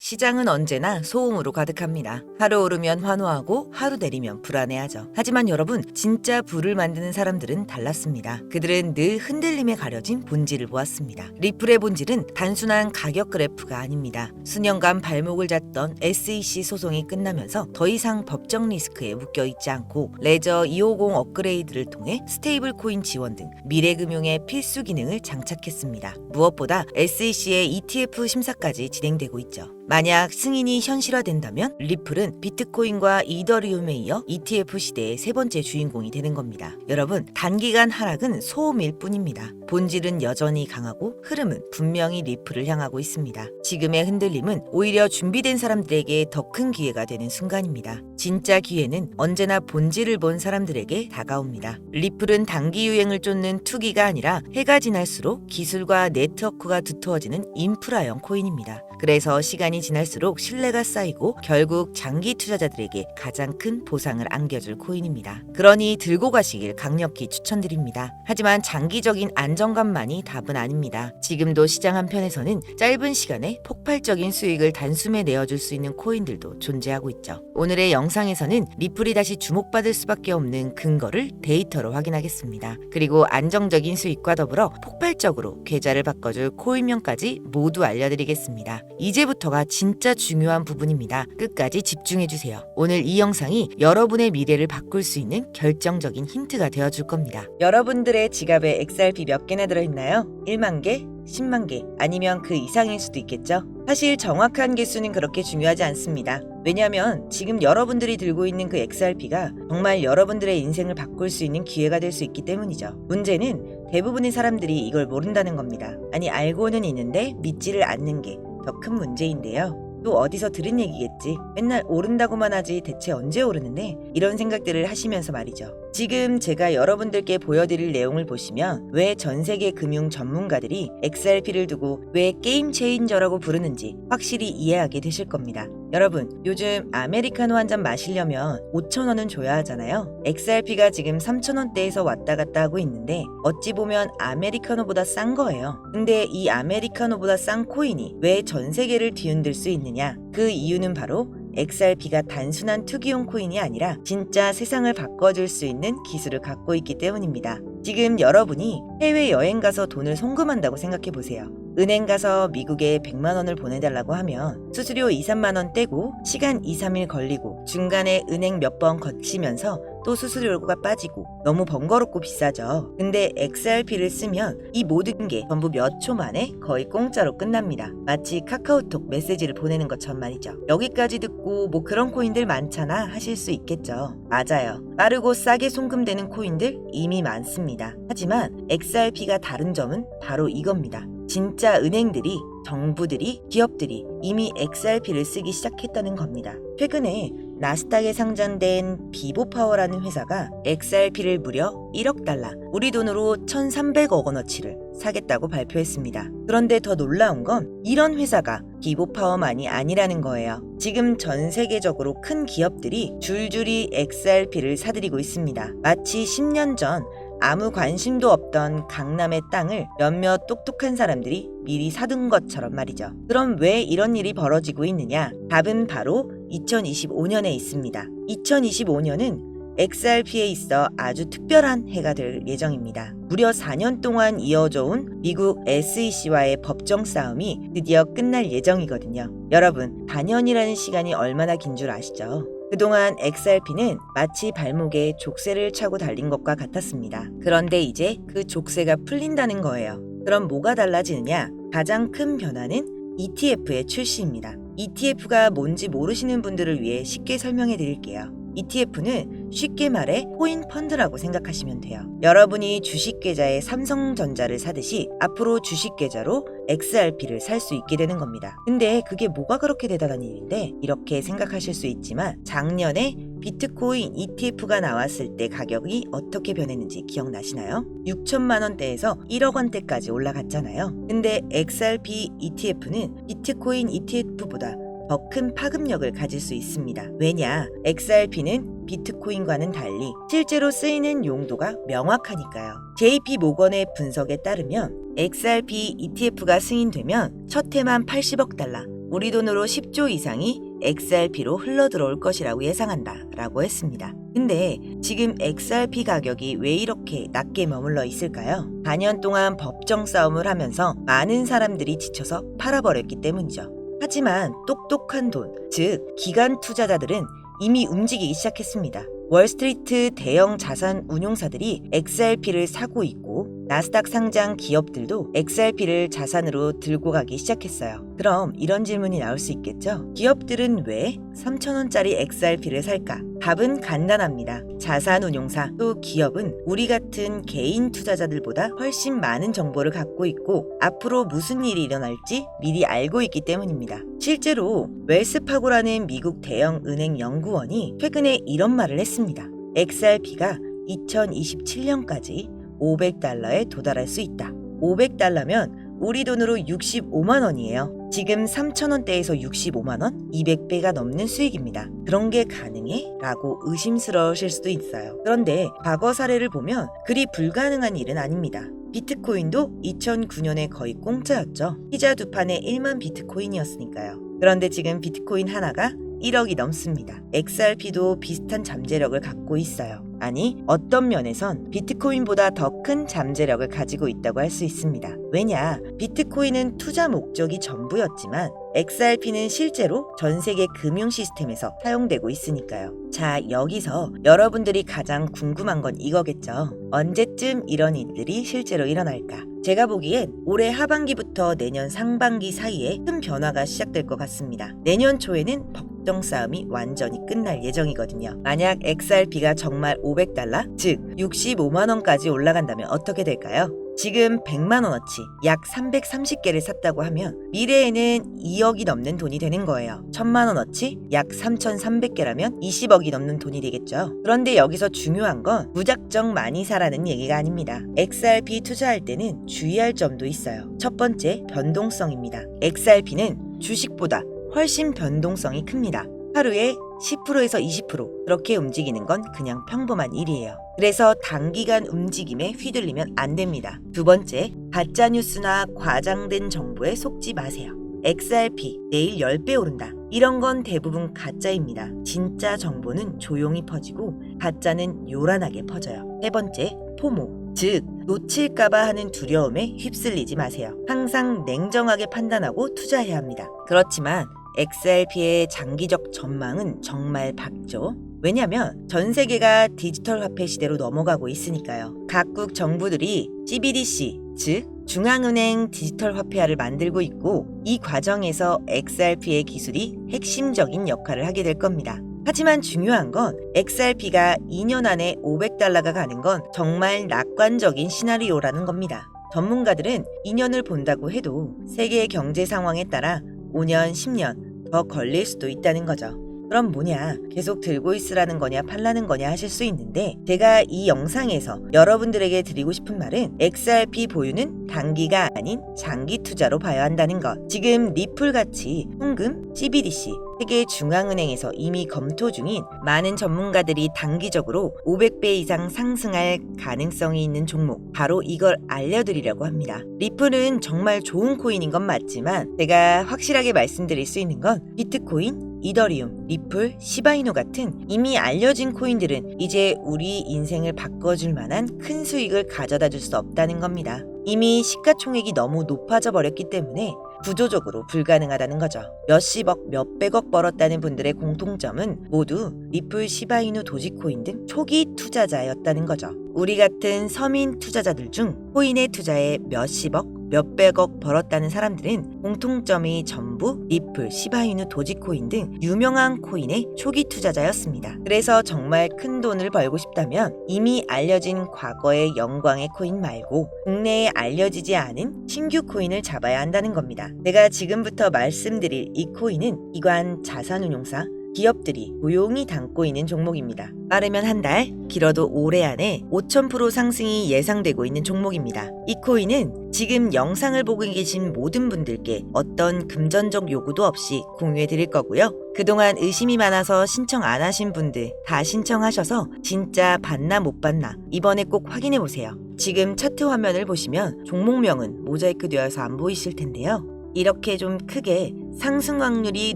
시장은 언제나 소음으로 가득합니다. 하루 오르면 환호하고 하루 내리면 불안해하죠. 하지만 여러분, 진짜 부를 만드는 사람들은 달랐습니다. 그들은 늘 흔들림에 가려진 본질을 보았습니다. 리플의 본질은 단순한 가격 그래프가 아닙니다. 수년간 발목을 잡던 SEC 소송이 끝나면서 더 이상 법적 리스크에 묶여 있지 않고 레저 250 업그레이드를 통해 스테이블 코인 지원 등 미래 금융의 필수 기능을 장착했습니다. 무엇보다 SEC의 ETF 심사까지 진행되고 있죠. 만약 승인이 현실화된다면 리플은 비트코인과 이더리움에 이어 ETF 시대의 세 번째 주인공이 되는 겁니다. 여러분, 단기간 하락은 소음일 뿐입니다. 본질은 여전히 강하고 흐름은 분명히 리플을 향하고 있습니다. 지금의 흔들림은 오히려 준비된 사람들에게 더 큰 기회가 되는 순간입니다. 진짜 기회는 언제나 본질을 본 사람들에게 다가옵니다. 리플은 단기 유행을 쫓는 투기가 아니라 해가 지날수록 기술과 네트워크가 두터워지는 인프라형 코인입니다. 그래서 시간이 지날수록 신뢰가 쌓이고 결국 장기 투자자들에게 가장 큰 보상을 안겨줄 코인입니다. 그러니 들고 가시길 강력히 추천드립니다. 하지만 장기적인 안정감만이 답은 아닙니다. 지금도 시장 한편에서는 짧은 시간에 폭발적인 수익을 단숨에 내어줄 수 있는 코인들도 존재하고 있죠. 오늘의 영상에서는 리플이 다시 주목받을 수밖에 없는 근거를 데이터로 확인하겠습니다. 그리고 안정적인 수익과 더불어 폭발적으로 계좌를 바꿔줄 코인명까지 모두 알려드리겠습니다. 이제부터가 진짜 중요한 부분입니다. 끝까지 집중해주세요. 오늘 이 영상이 여러분의 미래를 바꿀 수 있는 결정적인 힌트가 되어줄 겁니다. 여러분들의 지갑에 XRP 몇 개나 들어있나요? 1만 개? 10만 개? 아니면 그 이상일 수도 있겠죠? 사실 정확한 개수는 그렇게 중요하지 않습니다. 왜냐하면 지금 여러분들이 들고 있는 그 XRP가 정말 여러분들의 인생을 바꿀 수 있는 기회가 될 수 있기 때문이죠. 문제는 대부분의 사람들이 이걸 모른다는 겁니다. 아니, 알고는 있는데 믿지를 않는 게 더 큰 문제인데요. 또 어디서 들은 얘기겠지. 맨날 오른다고만 하지 대체 언제 오르는데? 이런 생각들을 하시면서 말이죠. 지금 제가 여러분들께 보여드릴 내용을 보시면 왜 전 세계 금융 전문가들이 XRP를 두고 왜 게임 체인저라고 부르는지 확실히 이해하게 되실 겁니다. 여러분, 요즘 아메리카노 한 잔 마시려면 5,000원은 줘야 하잖아요. XRP가 지금 3,000원대에서 왔다 갔다 하고 있는데 어찌 보면 아메리카노보다 싼 거예요. 근데 이 아메리카노보다 싼 코인이 왜 전 세계를 뒤흔들 수 있느냐? 그 이유는 바로 XRP가 단순한 투기용 코인이 아니라 진짜 세상을 바꿔줄 수 있는 기술을 갖고 있기 때문입니다. 지금 여러분이 해외여행 가서 돈을 송금한다고 생각해 보세요. 은행 가서 미국에 100만 원을 보내달라고 하면 수수료 2, 3만 원 떼고 시간 2, 3일 걸리고 중간에 은행 몇 번 거치면서 또 수수료가 빠지고 너무 번거롭고 비싸죠. 근데 XRP를 쓰면 이 모든 게 전부 몇 초 만에 거의 공짜로 끝납니다. 마치 카카오톡 메시지를 보내는 것처럼 말이죠. 여기까지 듣고 뭐 그런 코인들 많잖아 하실 수 있겠죠. 맞아요. 빠르고 싸게 송금되는 코인들 이미 많습니다. 하지만 XRP가 다른 점은 바로 이겁니다. 진짜 은행들이, 정부들이, 기업들이 이미 XRP를 쓰기 시작했다는 겁니다. 최근에 나스닥에 상장된 비보파워라는 회사가 XRP를 무려 1억 달러, 우리 돈으로 1,300억 원어치를 사겠다고 발표했습니다. 그런데 더 놀라운 건 이런 회사가 비보파워만이 아니라는 거예요. 지금 전 세계적으로 큰 기업들이 줄줄이 XRP를 사들이고 있습니다. 마치 10년 전 아무 관심도 없던 강남의 땅을 몇몇 똑똑한 사람들이 미리 사둔 것처럼 말이죠. 그럼 왜 이런 일이 벌어지고 있느냐? 답은 바로 2025년에 있습니다. 2025년은 XRP에 있어 아주 특별한 해가 될 예정입니다. 무려 4년 동안 이어져 온 미국 SEC와의 법정 싸움이 드디어 끝날 예정이거든요. 여러분, 4년이라는 시간이 얼마나 긴 줄 아시죠? 그동안 XRP는 마치 발목에 족쇄를 차고 달린 것과 같았습니다. 그런데 이제 그 족쇄가 풀린다는 거예요. 그럼 뭐가 달라지느냐? 가장 큰 변화는 ETF의 출시입니다. ETF가 뭔지 모르시는 분들을 위해 쉽게 설명해 드릴게요. ETF는 쉽게 말해 코인 펀드라고 생각하시면 돼요. 여러분이 주식 계좌에 삼성전자를 사듯이 앞으로 주식 계좌로 XRP를 살 수 있게 되는 겁니다. 근데 그게 뭐가 그렇게 대단한 일인데? 이렇게 생각하실 수 있지만 작년에 비트코인 ETF가 나왔을 때 가격이 어떻게 변했는지 기억나시나요? 6천만 원대에서 1억 원대까지 올라갔잖아요. 근데 XRP ETF는 비트코인 ETF보다 더 큰 파급력을 가질 수 있습니다. 왜냐? XRP는 비트코인과는 달리 실제로 쓰이는 용도가 명확하니까요. JP 모건의 분석에 따르면 XRP ETF가 승인되면 첫 해만 80억 달러, 우리 돈으로 10조 이상이 XRP로 흘러들어올 것이라고 예상한다 라고 했습니다. 근데 지금 XRP 가격이 왜 이렇게 낮게 머물러 있을까요? 4년 동안 법정 싸움을 하면서 많은 사람들이 지쳐서 팔아버렸기 때문이죠. 하지만 똑똑한 돈, 즉 기관 투자자들은 이미 움직이기 시작했습니다. 월스트리트 대형 자산 운용사들이 XRP를 사고 있고 나스닥 상장 기업들도 XRP를 자산으로 들고 가기 시작했어요. 그럼 이런 질문이 나올 수 있겠죠? 기업들은 왜 3,000원짜리 XRP를 살까? 답은 간단합니다. 자산 운용사 또 기업은 우리 같은 개인 투자자들보다 훨씬 많은 정보를 갖고 있고 앞으로 무슨 일이 일어날지 미리 알고 있기 때문입니다. 실제로 웰스파고라는 미국 대형 은행 연구원이 최근에 이런 말을 했습니다. XRP가 2027년까지 500달러에 도달할 수 있다. 500달러면 우리 돈으로 65만 원이에요. 지금 3,000원대에서 65만 원? 200배가 넘는 수익입니다. 그런 게 가능해? 라고 의심스러우실 수도 있어요. 그런데 과거 사례를 보면 그리 불가능한 일은 아닙니다. 비트코인도 2009년에 거의 공짜였죠. 피자 두 판에 1만 비트코인이었으니까요. 그런데 지금 비트코인 하나가 1억이 넘습니다. XRP도 비슷한 잠재력을 갖고 있어요. 아니, 어떤 면에선 비트코인보다 더 큰 잠재력을 가지고 있다고 할 수 있습니다. 왜냐, 비트코인은 투자 목적이 전부였지만 XRP는 실제로 전 세계 금융 시스템에서 사용되고 있으니까요. 자, 여기서 여러분들이 가장 궁금한 건 이거겠죠. 언제쯤 이런 일들이 실제로 일어날까? 제가 보기엔 올해 하반기부터 내년 상반기 사이에 큰 변화가 시작될 것 같습니다. 내년 초에는 법정 싸움이 완전히 끝날 예정이거든요. 만약 XRP가 정말 500달러, 즉 65만 원까지 올라간다면 어떻게 될까요? 지금 100만 원어치 약 330개를 샀다고 하면 미래에는 2억이 넘는 돈이 되는 거예요. 1000만 원어치 약 3,300개라면 20억이 넘는 돈이 되겠죠. 그런데 여기서 중요한 건 무작정 많이 사라는 얘기가 아닙니다. XRP 투자할 때는 주의할 점도 있어요. 첫 번째, 변동성입니다. XRP는 주식보다 훨씬 변동성이 큽니다. 하루에 10%에서 20% 그렇게 움직이는 건 그냥 평범한 일이에요. 그래서 단기간 움직임에 휘둘리면 안 됩니다. 두 번째, 가짜뉴스나 과장된 정보에 속지 마세요. XRP 내일 10배 오른다. 이런 건 대부분 가짜입니다. 진짜 정보는 조용히 퍼지고 가짜는 요란하게 퍼져요. 세 번째, 포모. 즉, 놓칠까봐 하는 두려움에 휩쓸리지 마세요. 항상 냉정하게 판단하고 투자해야 합니다. 그렇지만 XRP의 장기적 전망은 정말 밝죠. 왜냐하면 전 세계가 디지털 화폐 시대로 넘어가고 있으니까요. 각국 정부들이 CBDC, 즉 중앙은행 디지털 화폐화를 만들고 있고 이 과정에서 XRP의 기술이 핵심적인 역할을 하게 될 겁니다. 하지만 중요한 건 XRP가 2년 안에 500달러가 가는 건 정말 낙관적인 시나리오라는 겁니다. 전문가들은 2년을 본다고 해도 세계 경제 상황에 따라 5년, 10년 더 걸릴 수도 있다는 거죠. 그럼 뭐냐, 계속 들고 있으라는 거냐 팔라는 거냐 하실 수 있는데 제가 이 영상에서 여러분들에게 드리고 싶은 말은 XRP 보유는 단기가 아닌 장기 투자로 봐야 한다는 것. 지금 리플같이 현금, CBDC, 세계 중앙은행에서 이미 검토 중인 많은 전문가들이 단기적으로 500배 이상 상승할 가능성이 있는 종목, 바로 이걸 알려드리려고 합니다. 리플은 정말 좋은 코인인 건 맞지만 제가 확실하게 말씀드릴 수 있는 건 비트코인, 이더리움, 리플, 시바이누 같은 이미 알려진 코인들은 이제 우리 인생을 바꿔줄 만한 큰 수익을 가져다 줄 수 없다는 겁니다. 이미 시가총액이 너무 높아져 버렸기 때문에 구조적으로 불가능하다는 거죠. 몇십억, 몇백억 벌었다는 분들의 공통점은 모두 리플, 시바이누, 도지코인 등 초기 투자자였다는 거죠. 우리 같은 서민 투자자들 중 코인에 투자해 몇십억, 몇백억 벌었다는 사람들은 공통점이 전부 리플, 시바이누, 도지코인 등 유명한 코인의 초기 투자자였습니다. 그래서 정말 큰 돈을 벌고 싶다면 이미 알려진 과거의 영광의 코인 말고 국내에 알려지지 않은 신규 코인을 잡아야 한다는 겁니다. 제가 지금부터 말씀드릴 이 코인은 기관 자산운용사, 기업들이 조용히 담고 있는 종목입니다. 빠르면 한 달, 길어도 올해 안에 5000% 상승이 예상되고 있는 종목입니다. 이 코인은 지금 영상을 보고 계신 모든 분들께 어떤 금전적 요구도 없이 공유해 드릴 거고요. 그동안 의심이 많아서 신청 안 하신 분들 다 신청하셔서 진짜 받나 못 받나 이번에 꼭 확인해 보세요. 지금 차트 화면을 보시면 종목명은 모자이크 되어서 안 보이실 텐데요. 이렇게 좀 크게 상승 확률이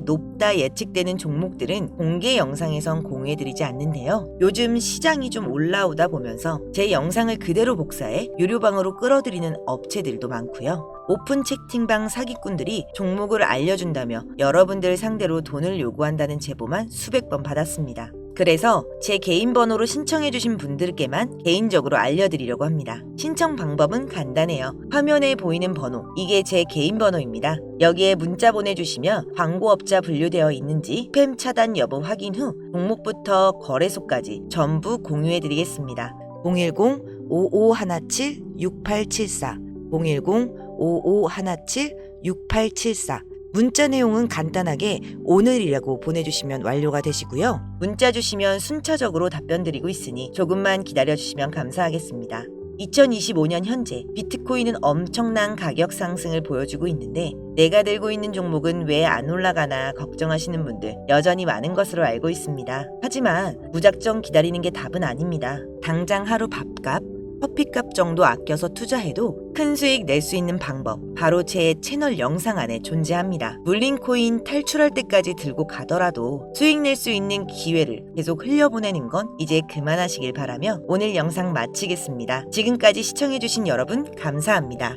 높다 예측되는 종목들은 공개 영상에선 공유해드리지 않는데요. 요즘 시장이 좀 올라오다 보면서 제 영상을 그대로 복사해 유료방으로 끌어들이는 업체들도 많고요. 오픈 채팅방 사기꾼들이 종목을 알려준다며 여러분들 상대로 돈을 요구한다는 제보만 수백 번 받았습니다. 그래서 제 개인 번호로 신청해주신 분들께만 개인적으로 알려드리려고 합니다. 신청 방법은 간단해요. 화면에 보이는 번호, 이게 제 개인 번호입니다. 여기에 문자 보내주시면 광고업자 분류되어 있는지 스팸 차단 여부 확인 후 종목부터 거래소까지 전부 공유해드리겠습니다. 010-5517-6874 010-5517-6874 문자 내용은 간단하게 오늘이라고 보내주시면 완료가 되시고요. 문자 주시면 순차적으로 답변 드리고 있으니 조금만 기다려주시면 감사하겠습니다. 2025년 현재 비트코인은 엄청난 가격 상승을 보여주고 있는데 내가 들고 있는 종목은 왜 안 올라가나 걱정하시는 분들 여전히 많은 것으로 알고 있습니다. 하지만 무작정 기다리는 게 답은 아닙니다. 당장 하루 밥값, 커피값 정도 아껴서 투자해도 큰 수익 낼 수 있는 방법 바로 제 채널 영상 안에 존재합니다. 물린 코인 탈출할 때까지 들고 가더라도 수익 낼 수 있는 기회를 계속 흘려보내는 건 이제 그만하시길 바라며 오늘 영상 마치겠습니다. 지금까지 시청해주신 여러분 감사합니다.